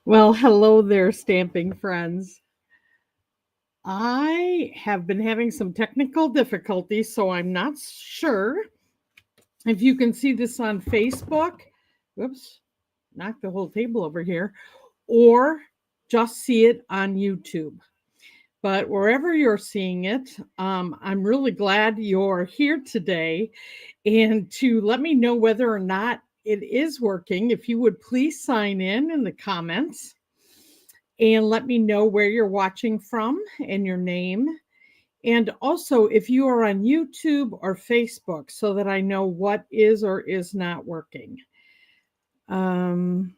Well, hello there, stamping friends. I have been having some technical difficulties, so I'm not sure if you can see this on Facebook. Whoops, knocked the whole table over here, or just see it on YouTube. But wherever you're seeing it, I'm really glad you're here today. And to let me know whether or not it is working, if you would please sign in the comments and let me know where you're watching from and your name. And also, if you are on YouTube or Facebook, so that I know what is or is not working. Um,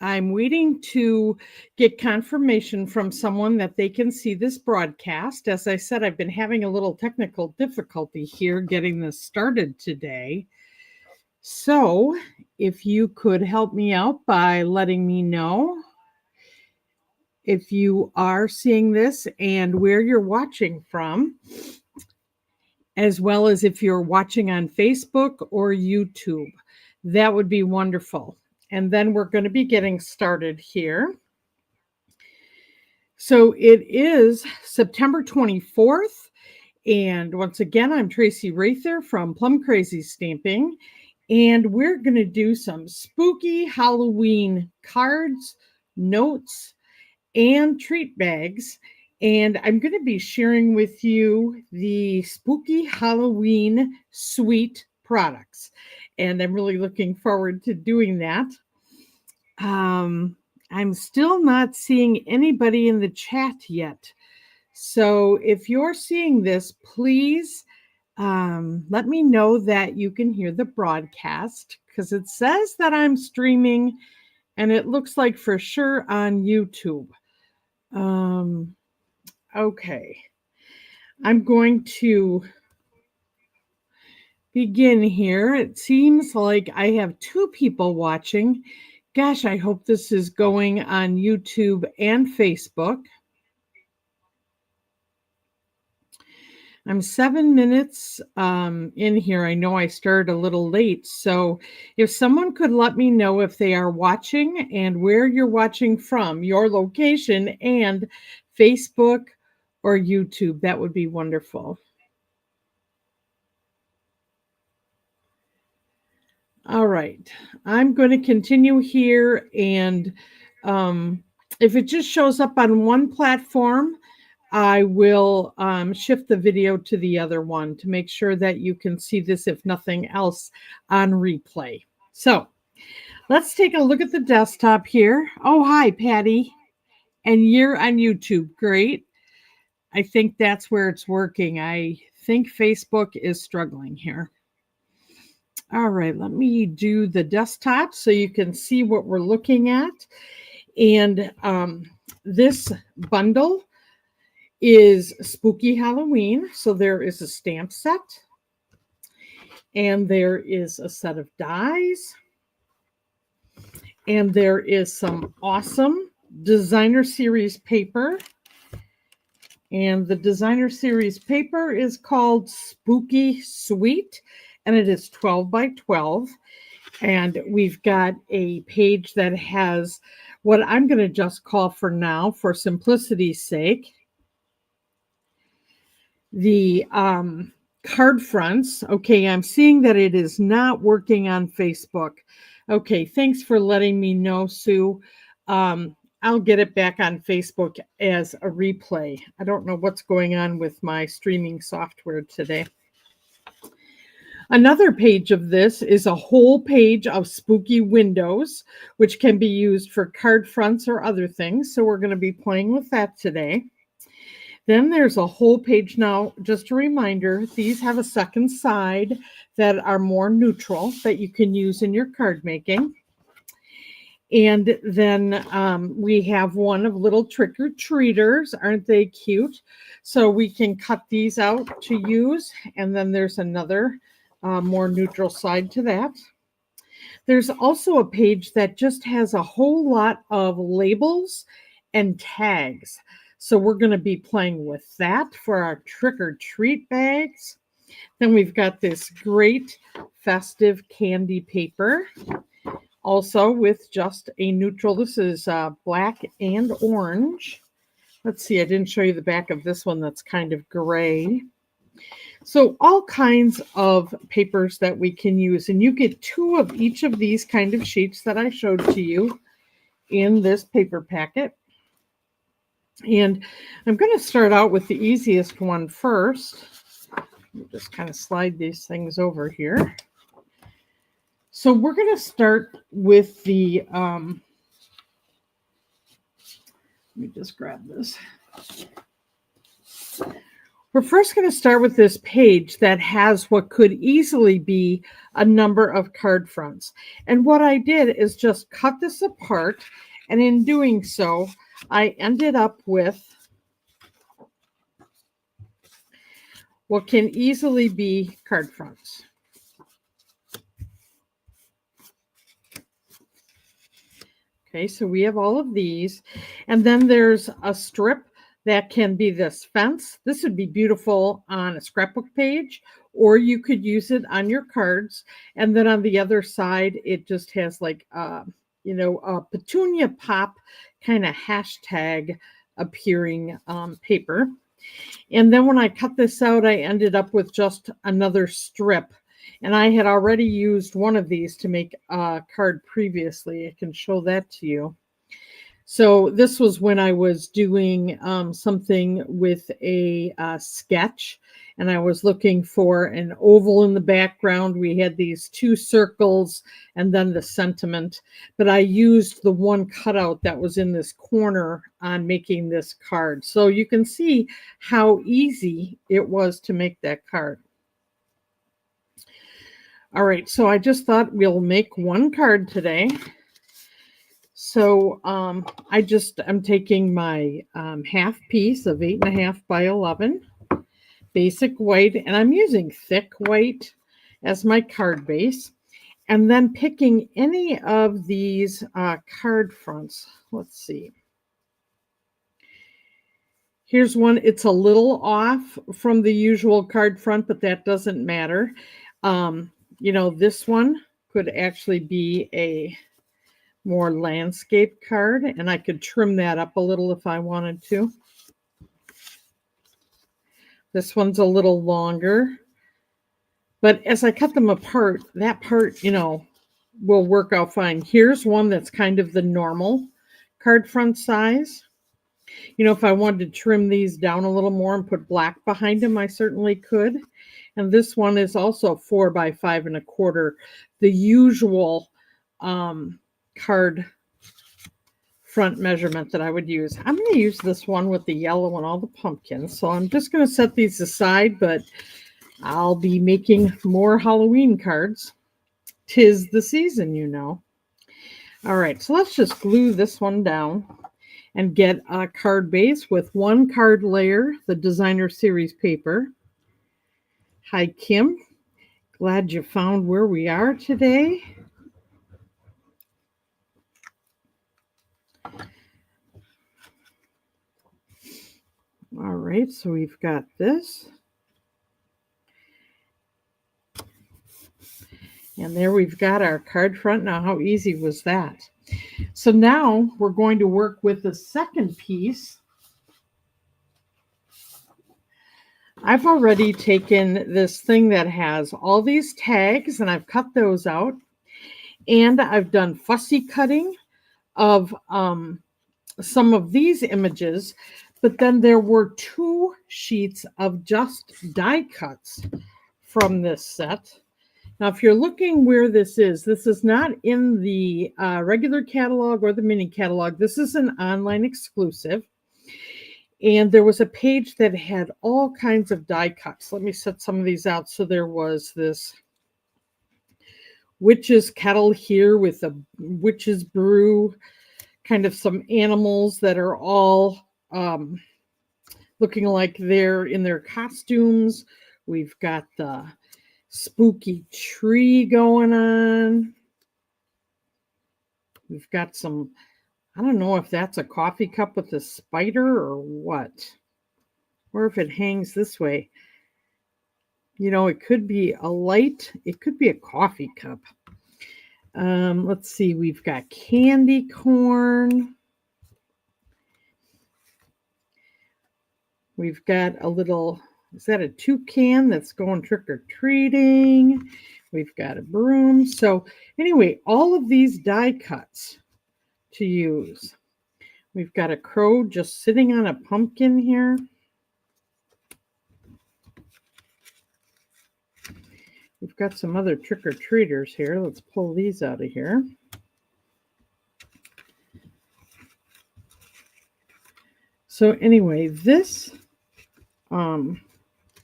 I'm waiting to get confirmation from someone that they can see this broadcast. As I said, I've been having a little technical difficulty here getting this started today. So, if you could help me out by letting me know if you are seeing this and where you're watching from, as well as if you're watching on Facebook or YouTube. That would be wonderful. And then we're going to be getting started here. So it is September 24th. And once again, I'm Traci Raether from Plum Crazy Stamping. And we're going to do some spooky Halloween cards, notes, and treat bags. And I'm going to be sharing with you the spooky Halloween suite products. And I'm really looking forward to doing that. I'm still not seeing anybody in the chat yet. So if you're seeing this, please let me know that you can hear the broadcast, because it says that I'm streaming and it looks like for sure on YouTube. Okay. I'm going to begin here. It seems like I have two people watching. Gosh, I hope this is going on YouTube and Facebook. I'm 7 minutes in here. I know I started a little late. So if someone could let me know if they are watching and where you're watching from, your location, and Facebook or YouTube, that would be wonderful. All right. I'm going to continue here. And if it just shows up on one platform, I will shift the video to the other one to make sure that you can see this, if nothing else, on replay. So let's take a look at the desktop here. Oh, hi, Patty. And you're on YouTube. Great. I think that's where it's working. I think Facebook is struggling here. All right, let me do the desktop so you can see what we're looking at. And this bundle is Spooky Halloween. So there is a stamp set, and there is a set of dies, and there is some awesome designer series paper. And the designer series paper is called Spooky Suite, and it is 12 by 12. And we've got a page that has what I'm going to just call, for now, for simplicity's sake, the card fronts. Okay, I'm seeing that it is not working on Facebook. Okay, thanks for letting me know, Sue. I'll get it back on Facebook as a replay. I don't know what's going on with my streaming software today. Another page of this is a whole page of spooky windows, which can be used for card fronts or other things. So we're going to be playing with that today. Then there's a whole page. Now, just a reminder, these have a second side that are more neutral that you can use in your card making. And then we have one of little trick-or-treaters. Aren't they cute? So we can cut these out to use. And then there's another more neutral side to that. There's also a page that just has a whole lot of labels and tags. So we're going to be playing with that for our trick-or-treat bags. Then we've got this great festive candy paper. also with just a neutral. This is black and orange. Let's see, I didn't show you the back of this one that's kind of gray. So all kinds of papers that we can use, and you get 2 of each of these kind of sheets that I showed to you in this paper packet. And I'm going to start out with the easiest one first. Just kind of slide these things over here. So we're going to start with the, let me just grab this. We're first going to start with this page that has what could easily be a number of card fronts. And what I did is just cut this apart. And in doing so, I ended up with what can easily be card fronts. Okay, so we have all of these. And then there's a strip that can be this fence. This would be beautiful on a scrapbook page, or you could use it on your cards. And then on the other side, it just has like, a petunia pop kind of hashtag appearing paper. And then when I cut this out, I ended up with just another strip. And I had already used one of these to make a card previously. I can show that to you. So this was when I was doing something with a sketch, and I was looking for an oval in the background. We had these 2 circles and then the sentiment, but I used the one cutout that was in this corner on making this card. So you can see how easy it was to make that card. All right, so I just thought we'll make one card today. So I'm taking my half piece of 8.5 by 11 basic white, and I'm using thick white as my card base, and then picking any of these card fronts. Let's see. Here's one. It's a little off from the usual card front, but that doesn't matter. This one could actually be a more landscape card, and I could trim that up a little if I wanted to. This one's a little longer, but as I cut them apart, that part, will work out fine. Here's one that's kind of the normal card front size. If I wanted to trim these down a little more and put black behind them, I certainly could. And this one is also 4 by 5.25, the usual card front measurement that I would use. I'm going to use this one with the yellow and all the pumpkins. So I'm just going to set these aside, but I'll be making more Halloween cards. 'Tis the season, All right, so let's just glue this one down and get a card base with 1 card layer, the designer series paper. Hi, Kim. Glad you found where we are today. All right, so we've got this. And there we've got our card front. Now, how easy was that? So now we're going to work with the second piece. I've already taken this thing that has all these tags, and I've cut those out. And I've done fussy cutting of some of these images, but then there were 2 sheets of just die cuts from this set. Now, if you're looking where this is not in the regular catalog or the mini catalog. This is an online exclusive. And there was a page that had all kinds of die cuts. Let me set some of these out. So there was this witch's kettle here with a witch's brew, kind of some animals that are all looking like they're in their costumes. We've got the spooky tree going on. We've got some, I don't know if that's a coffee cup with a spider or what, or if it hangs this way. It could be a light, it could be a coffee cup. Let's see, we've got candy corn. We've got a little, is that a toucan that's going trick-or-treating? We've got a broom. So anyway, all of these die cuts to use. We've got a crow just sitting on a pumpkin here. We've got some other trick-or-treaters here. Let's pull these out of here. So anyway, this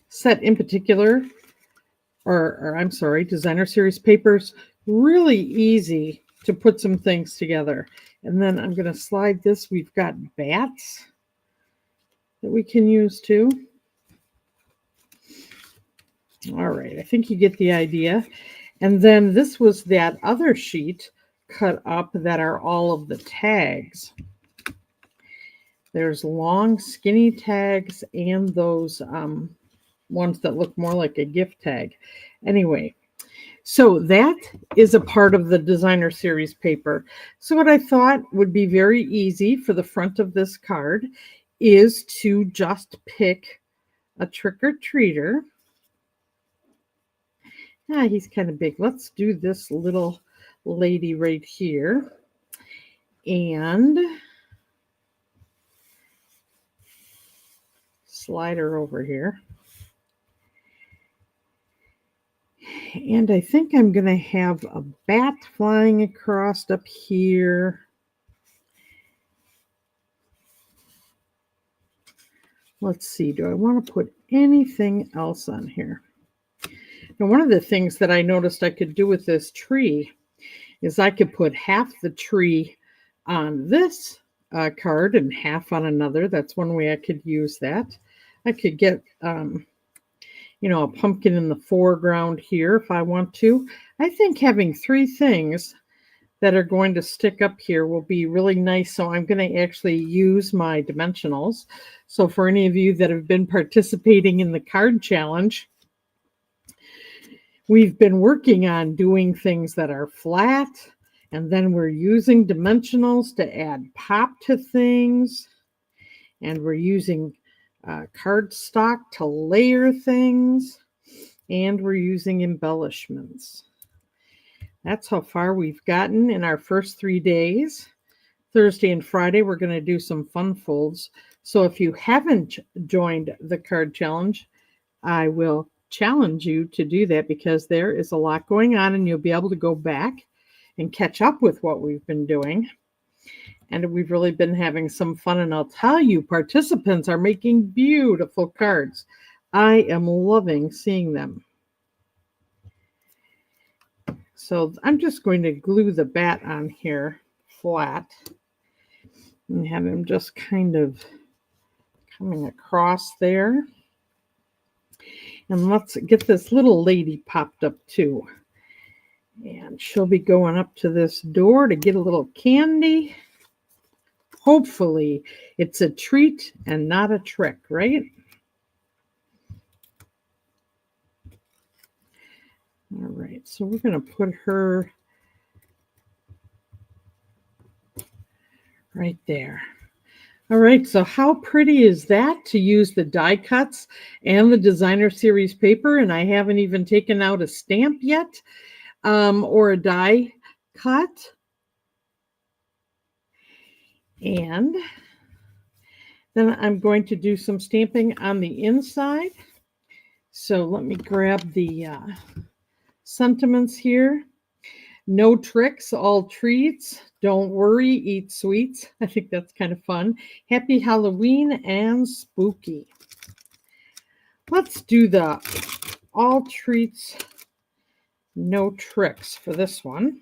set in particular, or I'm sorry, designer series papers, really easy to put some things together. And then I'm going to slide this. We've got bats that we can use too. All right, I think you get the idea. And then this was that other sheet cut up that are all of the tags. There's long, skinny tags and those ones that look more like a gift tag. Anyway, so that is a part of the designer series paper. So what I thought would be very easy for the front of this card is to just pick a trick-or-treater. He's kind of big. Let's do this little lady right here. And slide her over here. And I think I'm going to have a bat flying across up here. Let's see, do I want to put anything else on here? Now, one of the things that I noticed I could do with this tree is I could put half the tree on this card and half on another. That's one way I could use that. I could get, a pumpkin in the foreground here if I want to. I think having three things that are going to stick up here will be really nice. So I'm going to actually use my dimensionals. So for any of you that have been participating in the card challenge, we've been working on doing things that are flat, and then we're using dimensionals to add pop to things, and we're using cardstock to layer things, and we're using embellishments. That's how far we've gotten in our first 3 days. Thursday and Friday, we're going to do some fun folds. So if you haven't joined the card challenge, I will challenge you to do that because there is a lot going on and you'll be able to go back and catch up with what we've been doing. And we've really been having some fun. And I'll tell you, participants are making beautiful cards. I am loving seeing them. So I'm just going to glue the bat on here flat and have him just kind of coming across there. And let's get this little lady popped up too. And she'll be going up to this door to get a little candy. Hopefully it's a treat and not a trick, right? All right, so we're going to put her right there. All right, so how pretty is that to use the die cuts and the designer series paper? And I haven't even taken out a stamp yet or a die cut. And then I'm going to do some stamping on the inside. So let me grab the sentiments here. No tricks, all treats. Don't worry, eat sweets. I think that's kind of fun. Happy Halloween and spooky. Let's do the all treats, no tricks for this one.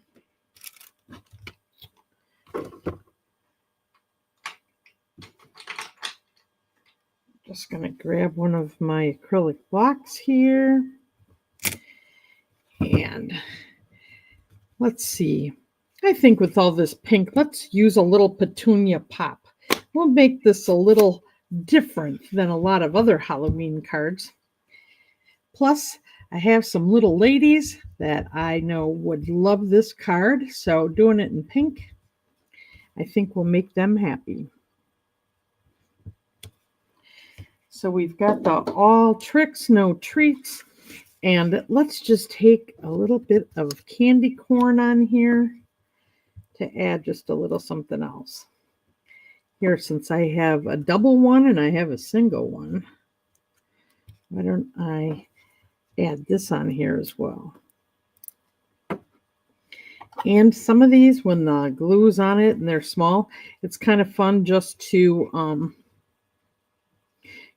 Just going to grab one of my acrylic blocks here. And let's see. I think with all this pink, let's use a little petunia pop. We'll make this a little different than a lot of other Halloween cards. Plus, I have some little ladies that I know would love this card, so doing it in pink, I think will make them happy. So we've got the all tricks, no treats, and let's just take a little bit of candy corn on here to add just a little something else. Here, since I have a double one and I have a single one, why don't I add this on here as well? And some of these, when the glue's on it and they're small, it's kind of fun just to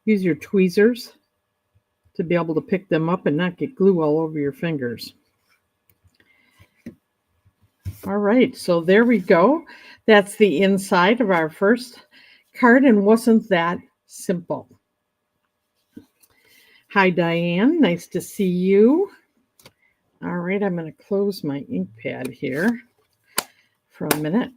use your tweezers to be able to pick them up and not get glue all over your fingers. All right, so there we go. That's the inside of our first card, and wasn't that simple? Hi, Diane. Nice to see you. All right, I'm going to close my ink pad here for a minute.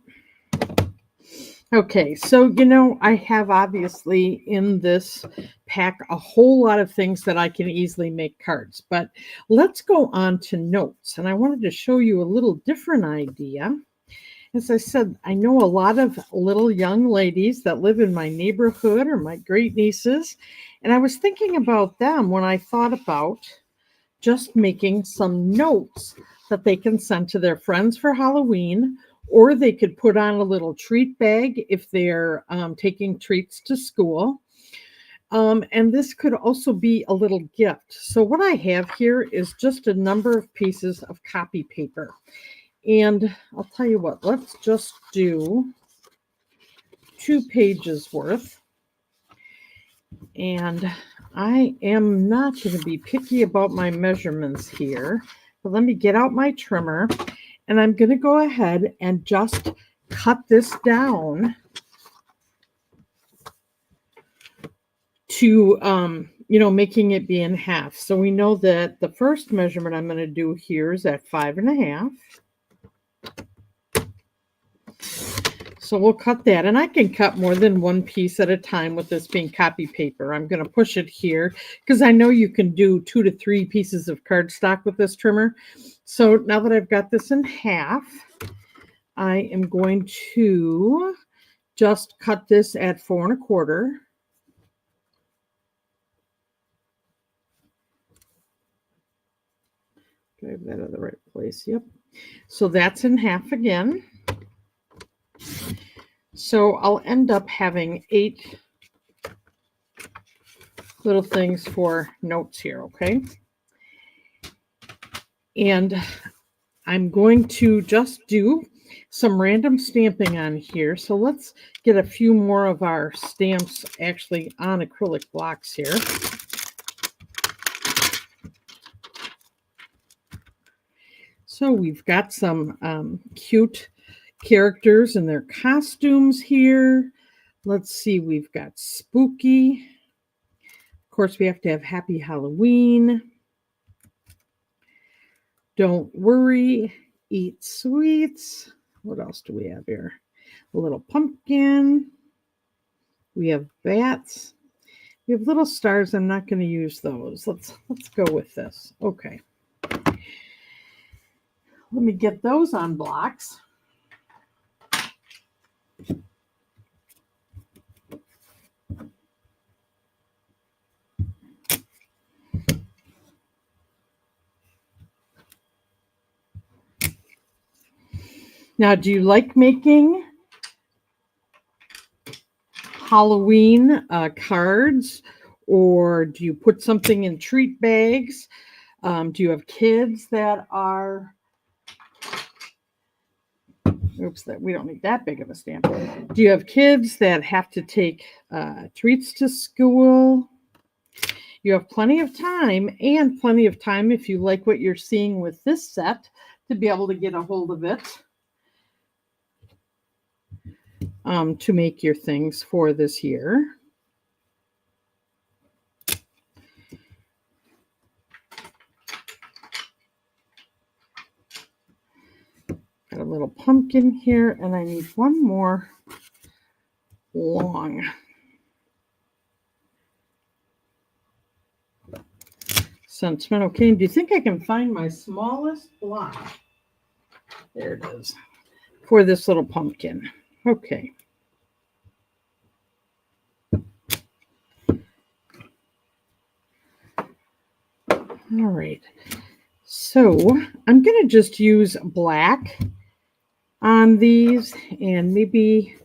Okay, so, I have obviously in this pack a whole lot of things that I can easily make cards, but let's go on to notes. And I wanted to show you a little different idea. As I said, I know a lot of little young ladies that live in my neighborhood or my great nieces, and I was thinking about them when I thought about just making some notes that they can send to their friends for Halloween, or they could put on a little treat bag if they're taking treats to school. And this could also be a little gift. So what I have here is just a number of pieces of copy paper. And I'll tell you what, let's just do 2 pages worth. And I am not going to be picky about my measurements here. But let me get out my trimmer. And I'm going to go ahead and just cut this down to, making it be in half. So we know that the first measurement I'm going to do here is at 5.5. So we'll cut that. And I can cut more than one piece at a time with this being copy paper. I'm going to push it here because I know you can do 2 to 3 pieces of cardstock with this trimmer. So now that I've got this in half, I am going to just cut this at 4 1/4. Do I have that in the right place? Yep. So that's in half again. So I'll end up having 8 little things for notes here, okay? And I'm going to just do some random stamping on here. So let's get a few more of our stamps actually on acrylic blocks here. So we've got some cute characters and their costumes here. Let's see, we've got spooky. Of course, we have to have happy Halloween. Don't worry, eat sweets. What else do we have here? A little pumpkin. We have bats. We have little stars. I'm not going to use those. Let's go with this. Okay. Let me get those on blocks. Now, do you like making Halloween cards, or do you put something in treat bags? Do you have kids that are... Oops, that we don't need that big of a stamp. Do you have kids that have to take treats to school? You have plenty of time, and plenty of time if you like what you're seeing with this set to be able to get a hold of it to make your things for this year. Got a little pumpkin here, and I need one more long. sentiment. Okay, and do you think I can find my smallest block? There it is. For this little pumpkin. Okay. All right. So I'm going to just use black on these and maybe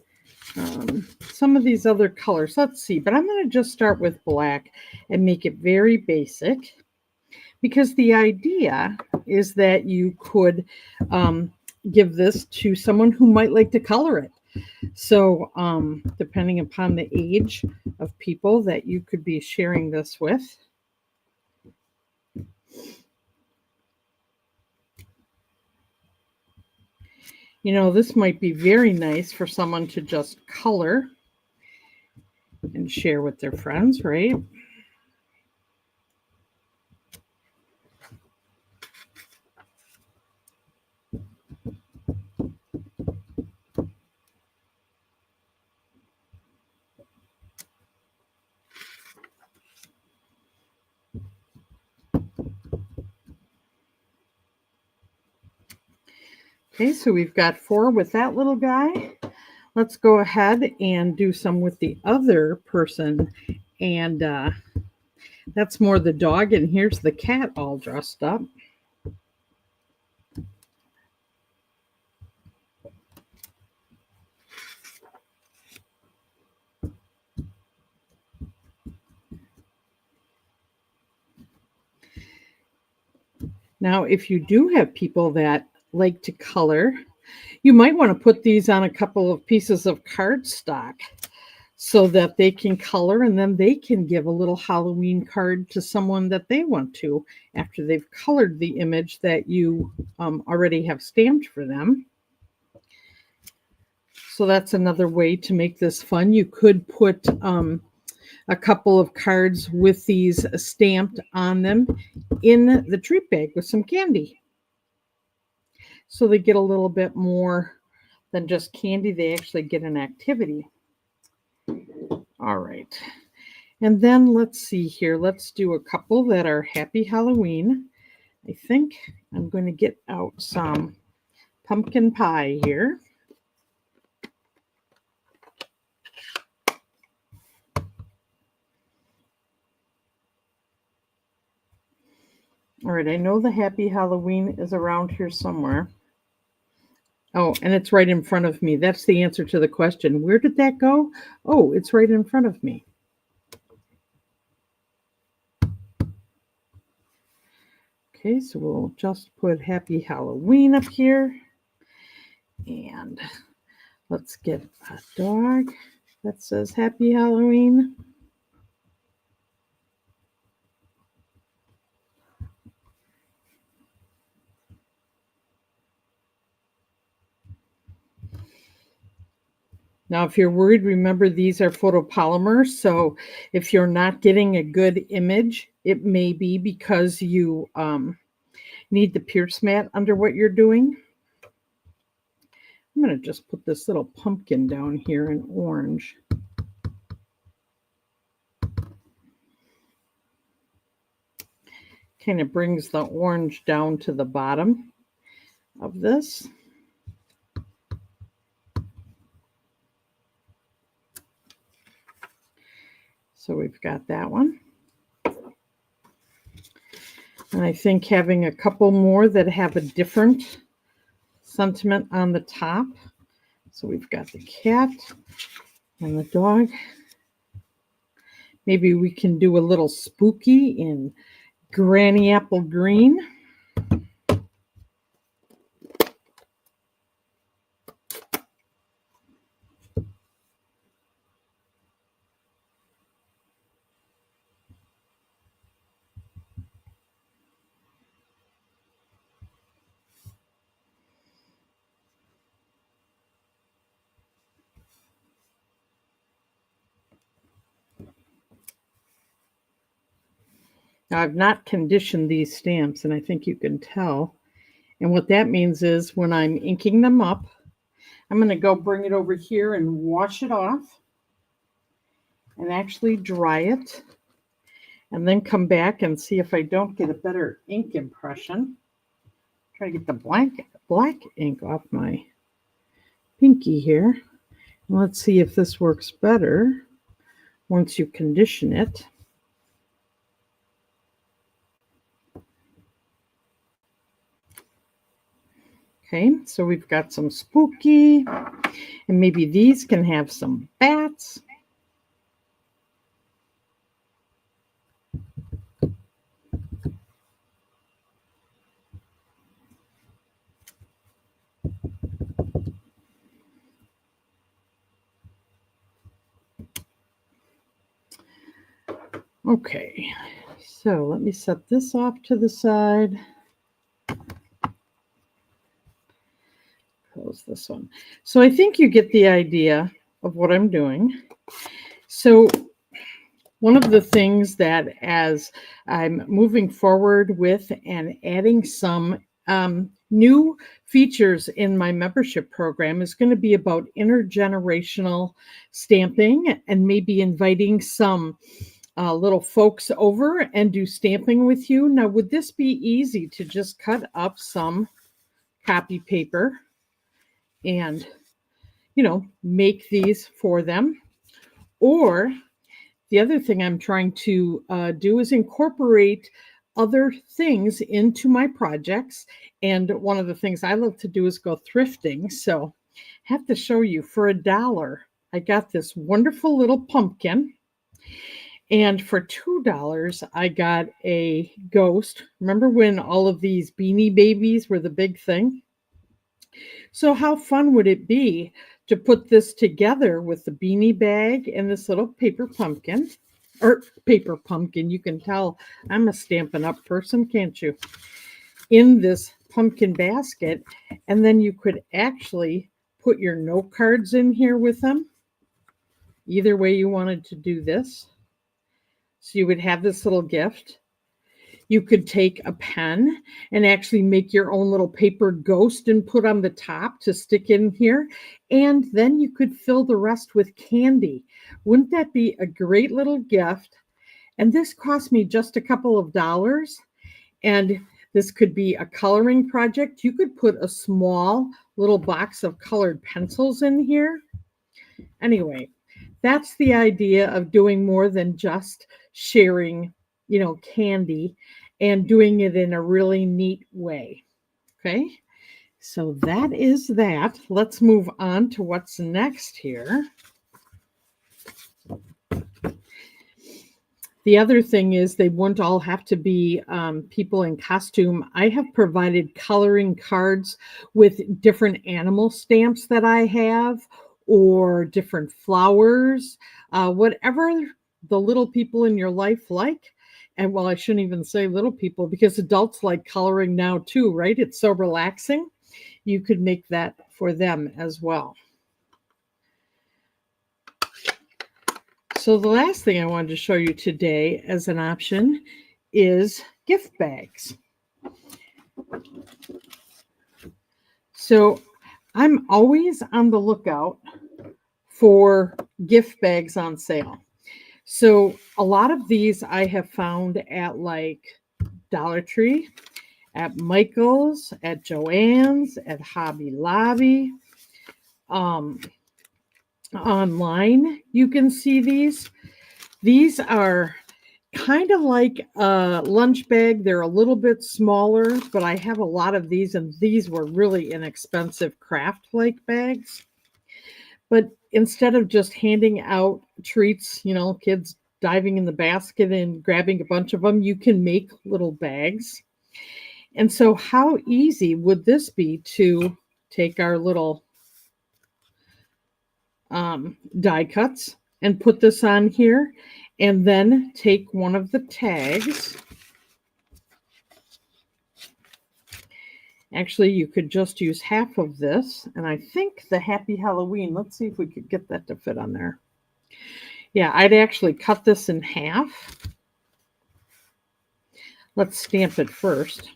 some of these other colors. Let's see, but I'm going to just start with black and make it very basic, because the idea is that you could give this to someone who might like to color it. So depending upon the age of people that you could be sharing this with. You know, this might be very nice for someone to just color and share with their friends, right? Okay, so we've got 4 with that little guy. Let's go ahead and do some with the other person. And that's more the dog. And here's the cat all dressed up. Now, if you do have people that like to color, you might want to put these on a couple of pieces of cardstock so that they can color, and then they can give a little Halloween card to someone that they want to after they've colored the image that you already have stamped for them. So that's another way to make this fun. You could put a couple of cards with these stamped on them in the treat bag with some candy. So they get a little bit more than just candy. They actually get an activity. All right. And then let's see here. Let's do a couple that are Happy Halloween. I think I'm going to get out some pumpkin pie here. All right, I know the Happy Halloween is around here somewhere. Oh, and it's right in front of me. That's the answer to the question. Where did that go? Oh, it's right in front of me. Okay, so we'll just put Happy Halloween up here. And let's get a dog that says Happy Halloween. Now, if you're worried, remember these are photopolymers. So if you're not getting a good image, it may be because you need the pierce mat under what you're doing. I'm going to just put this little pumpkin down here in orange. Kind of brings the orange down to the bottom of this. So we've got that one. And I think having a couple more that have a different sentiment on the top. So we've got the cat and the dog. Maybe we can do a little spooky in Granny Apple Green. Now, I've not conditioned these stamps, and I think you can tell. And what that means is when I'm inking them up, I'm going to go bring it over here and wash it off and actually dry it. and then come back and see if I don't get a better ink impression. Try to get the black ink off my pinky here. Let's see if this works better once you condition it. Okay, so we've got some spooky, and maybe these can have some bats. Okay, so let me set this off to the side. Close this one. So I think you get the idea of what I'm doing. So one of the things that as I'm moving forward with and adding some new features in my membership program is going to be about intergenerational stamping and maybe inviting some little folks over and do stamping with you. Now, would this be easy to just cut up some copy paper and, make these for them? Or the other thing I'm trying to do is incorporate other things into my projects. And one of the things I love to do is go thrifting. So I have to show you, for $1, I got this wonderful little pumpkin. And for $2, I got a ghost. Remember when all of these Beanie Babies were the big thing? So how fun would it be to put this together with the beanie bag and this little paper pumpkin? Or paper pumpkin, you can tell I'm a Stampin' Up! Person, can't you? In this pumpkin basket, and then you could actually put your note cards in here with them. Either way you wanted to do this. So you would have this little gift. You could take a pen and actually make your own little paper ghost and put on the top to stick in here. And then you could fill the rest with candy. Wouldn't that be a great little gift? And this cost me just a couple of dollars. And this could be a coloring project. You could put a small little box of colored pencils in here. Anyway, that's the idea of doing more than just sharing, candy, and doing it in a really neat way. Okay, so that is that. Let's move on to what's next here. The other thing is they won't all have to be people in costume. I have provided coloring cards with different animal stamps that I have, or different flowers, whatever the little people in your life like. And well, I shouldn't even say little people, because adults like coloring now too, right? It's so relaxing. You could make that for them as well. So the last thing I wanted to show you today as an option is gift bags. So I'm always on the lookout for gift bags on sale. So a lot of these I have found at like Dollar Tree, at Michael's, at Joann's, at Hobby Lobby. Online, you can see these. These are kind of like a lunch bag. They're a little bit smaller, but I have a lot of these, and these were really inexpensive craft-like bags. But instead of just handing out treats, kids diving in the basket and grabbing a bunch of them, you can make little bags. And so how easy would this be to take our little die cuts and put this on here, and then take one of the tags. Actually, you could just use half of this, and I think the Happy Halloween, let's see if we could get that to fit on there. Yeah, I'd actually cut this in half. Let's stamp it first.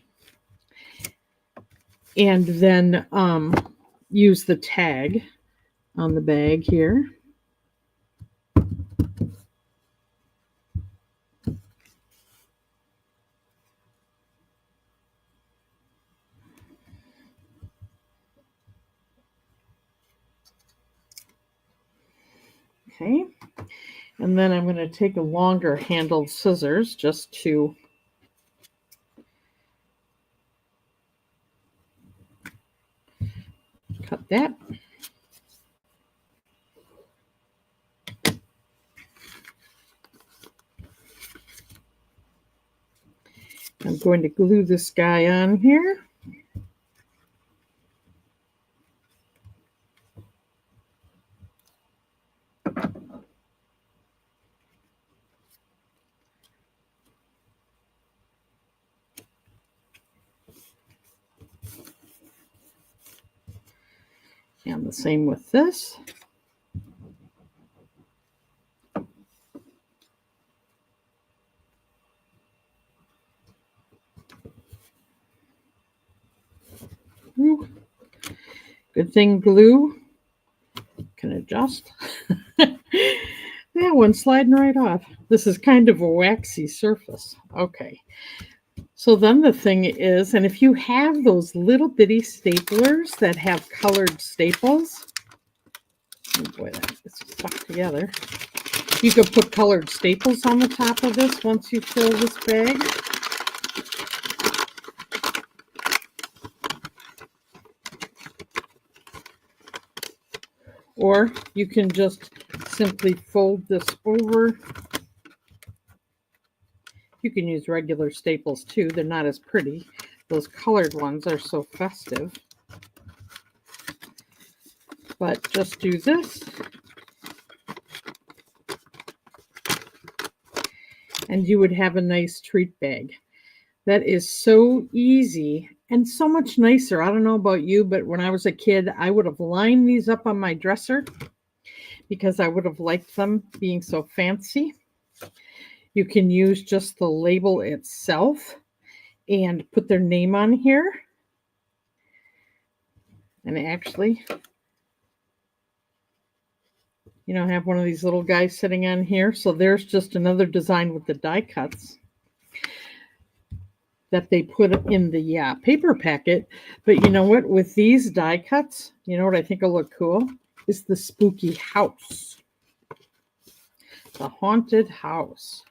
And then use the tag on the bag here. Okay. And then I'm going to take a longer handled scissors just to cut that. I'm going to glue this guy on here. And the same with this. Ooh. Good thing glue can adjust. That one's sliding right off. This is kind of a waxy surface. Okay. So then the thing is, and if you have those little bitty staplers that have colored staples, oh boy, it's stuck together. You could put colored staples on the top of this once you fill this bag. Or you can just simply fold this over. You can use regular staples too. They're not as pretty. Those colored ones are so festive. But just do this. And you would have a nice treat bag. That is so easy and so much nicer. I don't know about you, but when I was a kid, I would have lined these up on my dresser because I would have liked them being so fancy. You can use just the label itself and put their name on here. And actually, you know, have one of these little guys sitting on here. So there's just another design with the die cuts that they put in the paper packet. But you know what? With these die cuts, you know what I think will look cool? Is the spooky house. The haunted house.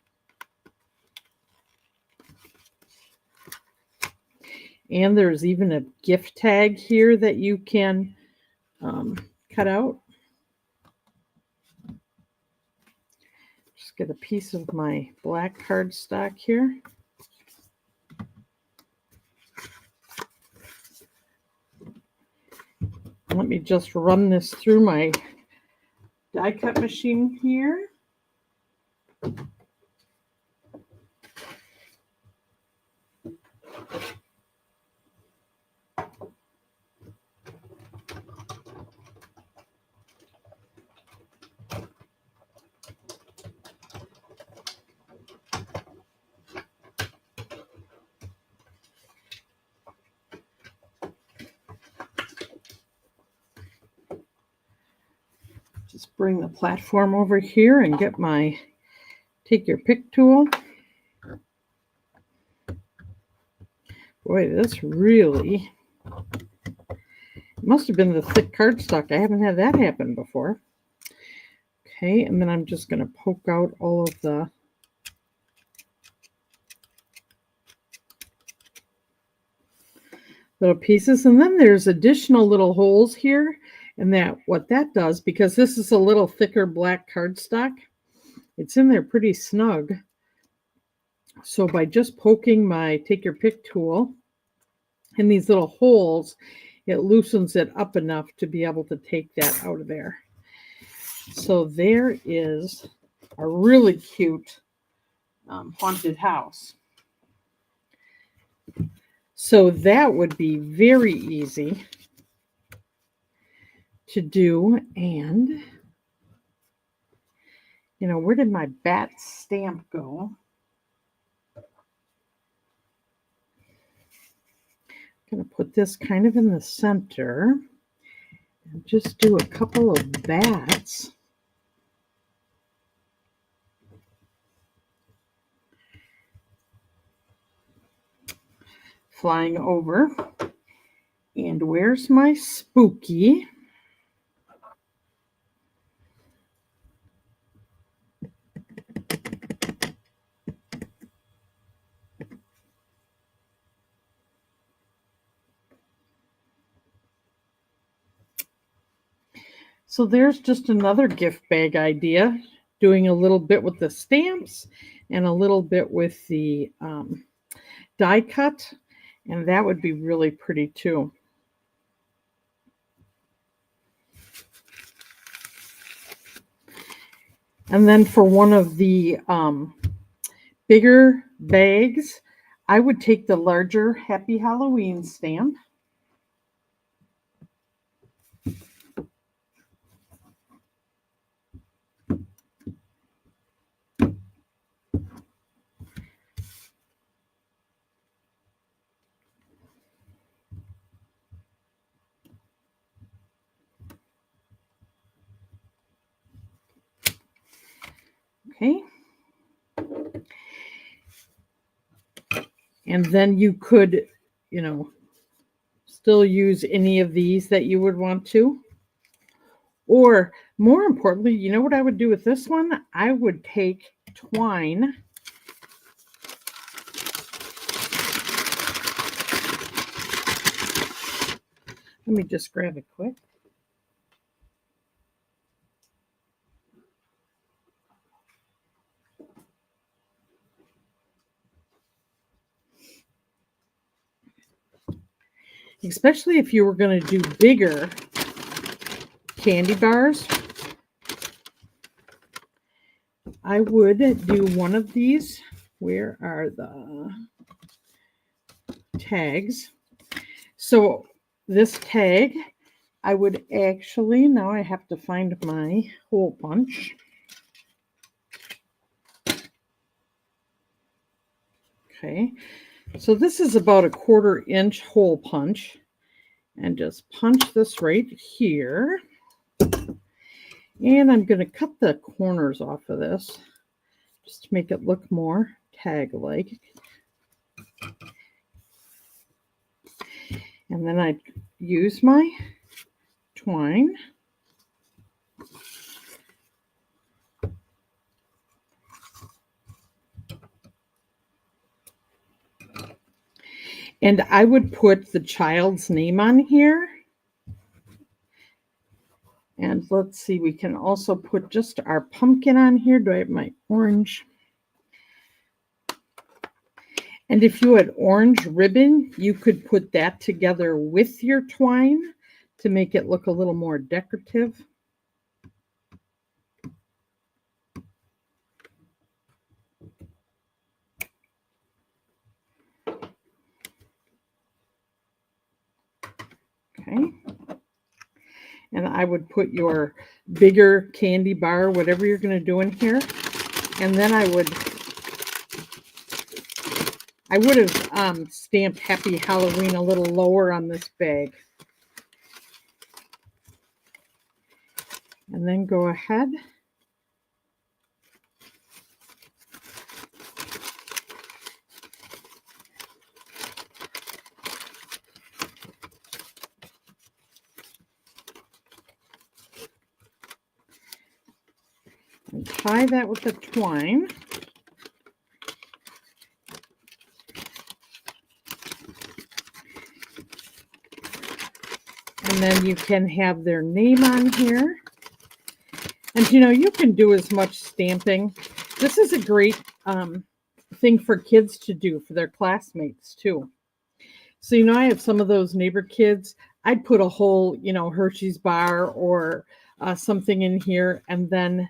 And there's even a gift tag here that you can cut out. Just get a piece of my black cardstock here. Let me just run this through my die cut machine here. Just bring the platform over here and get my take your pick tool. Boy, this really must have been the thick cardstock. I haven't had that happen before. Okay, and then I'm just going to poke out all of the little pieces. And then there's additional little holes here. And that what that does, because this is a little thicker black cardstock, it's in there pretty snug. So by just poking my take your pick tool in these little holes, it loosens it up enough to be able to take that out of there. So there is a really cute haunted house. So that would be very easy to do. And, you know, where did my bat stamp go? I'm going to put this kind of in the center and just do a couple of bats. Flying over. And where's my spooky? So there's just another gift bag idea, doing a little bit with the stamps and a little bit with the die cut, and that would be really pretty too. And then for one of the bigger bags, I would take the larger Happy Halloween stamp. Okay. And then you could, still use any of these that you would want to. Or more importantly, you know what I would do with this one? I would take twine. Let me just grab it quick. Especially if you were going to do bigger candy bars, I would do one of these. Where are the tags? So this tag, I would actually, now I have to find my hole punch. Okay, so this is about a 1/4 inch hole punch, and just punch this right here. And I'm going to cut the corners off of this just to make it look more tag-like. And then I use my twine. And I would put the child's name on here. And let's see, we can also put just our pumpkin on here. Do I have my orange? And if you had orange ribbon, you could put that together with your twine to make it look a little more decorative. Okay. And I would put your bigger candy bar, whatever you're going to do in here. And then I would have stamped Happy Halloween a little lower on this bag. And then go ahead and tie that with the twine. And then you can have their name on here. And you can do as much stamping. This is a great thing for kids to do for their classmates too. So, I have some of those neighbor kids. I'd put a whole, Hershey's bar or something in here, and then,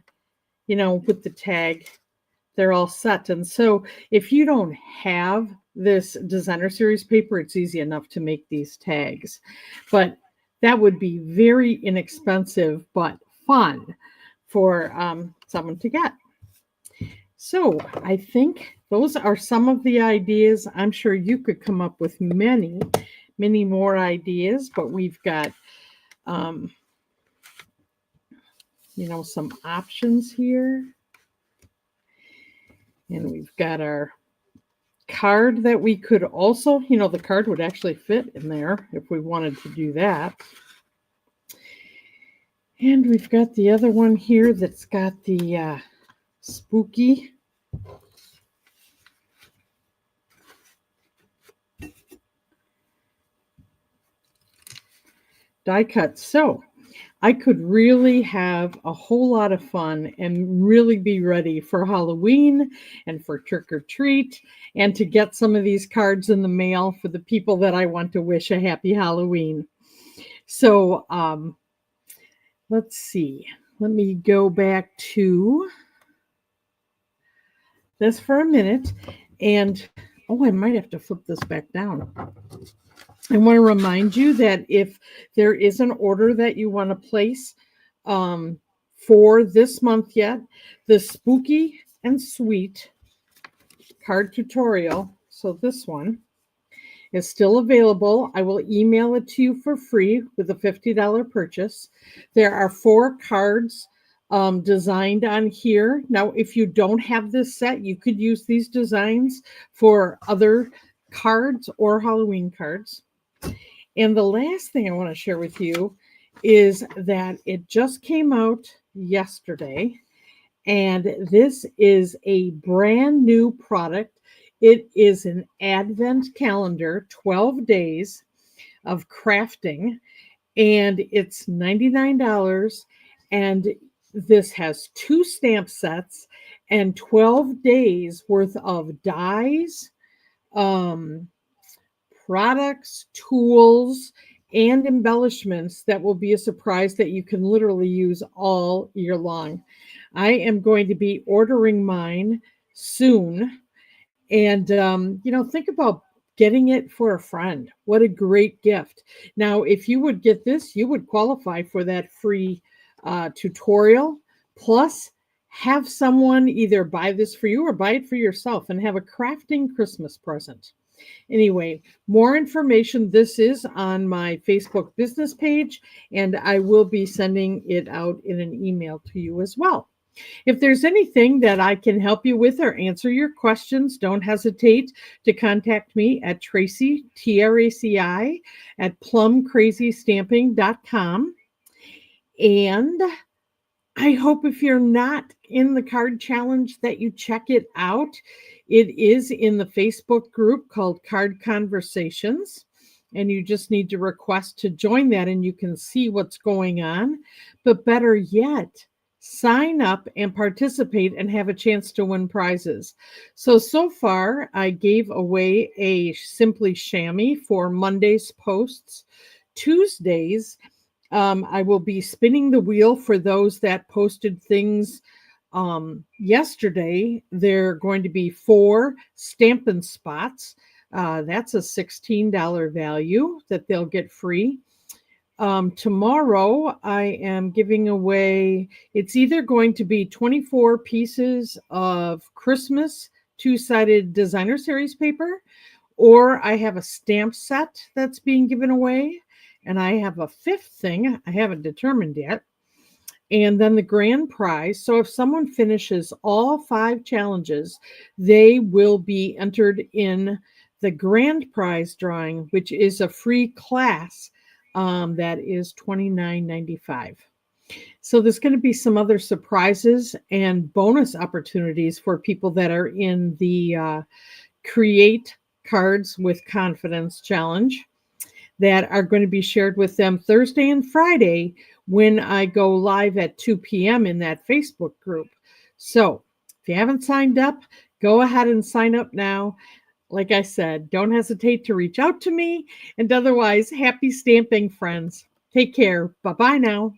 with the tag, they're all set. And so if you don't have this designer series paper, it's easy enough to make these tags. But that would be very inexpensive, but fun for someone to get. So I think those are some of the ideas. I'm sure you could come up with many, many more ideas, but we've got, some options here. And we've got our card that we could also, the card would actually fit in there if we wanted to do that. And we've got the other one here that's got the spooky die cut. So I could really have a whole lot of fun and really be ready for Halloween and for trick or treat and to get some of these cards in the mail for the people that I want to wish a happy Halloween. So, let's see. Let me go back to this for a minute. And oh, I might have to flip this back down. I want to remind you that if there is an order that you want to place for this month yet, the Spooky and Sweet card tutorial, so this one, is still available. I will email it to you for free with a $50 purchase. There are 4 cards designed on here. Now, if you don't have this set, you could use these designs for other cards or Halloween cards. And the last thing I want to share with you is that it just came out yesterday, and this is a brand new product. It is an advent calendar, 12 days of crafting, and it's $99. And this has 2 stamp sets and 12 days worth of dies, products, tools, and embellishments that will be a surprise that you can literally use all year long. I am going to be ordering mine soon. And, think about getting it for a friend. What a great gift. Now, if you would get this, you would qualify for that free tutorial. Plus, have someone either buy this for you or buy it for yourself and have a crafting Christmas present. Anyway, more information. This is on my Facebook business page, and I will be sending it out in an email to you as well. If there's anything that I can help you with or answer your questions, don't hesitate to contact me at Traci, Traci, at plumcrazystamping.com. And I hope if you're not in the card challenge that you check it out. It is in the Facebook group called Card Conversations, and you just need to request to join that and you can see what's going on. But better yet, sign up and participate and have a chance to win prizes. So far, I gave away a Simply Chamois for Monday's posts. Tuesdays, I will be spinning the wheel for those that posted things yesterday. They're going to be 4 Stampin' Spots. That's a $16 value that they'll get free. Tomorrow, I am giving away, it's either going to be 24 pieces of Christmas 2-sided designer series paper, or I have a stamp set that's being given away. And I have a 5th thing I haven't determined yet. And then the grand prize. So if someone finishes all 5 challenges, they will be entered in the grand prize drawing, which is a free class that is $29.95. So there's going to be some other surprises and bonus opportunities for people that are in the Create Cards with Confidence Challenge that are going to be shared with them Thursday and Friday when I go live at 2 p.m. in that Facebook group. So if you haven't signed up, go ahead and sign up now. Like I said, don't hesitate to reach out to me. And otherwise, happy stamping, friends. Take care. Bye-bye now.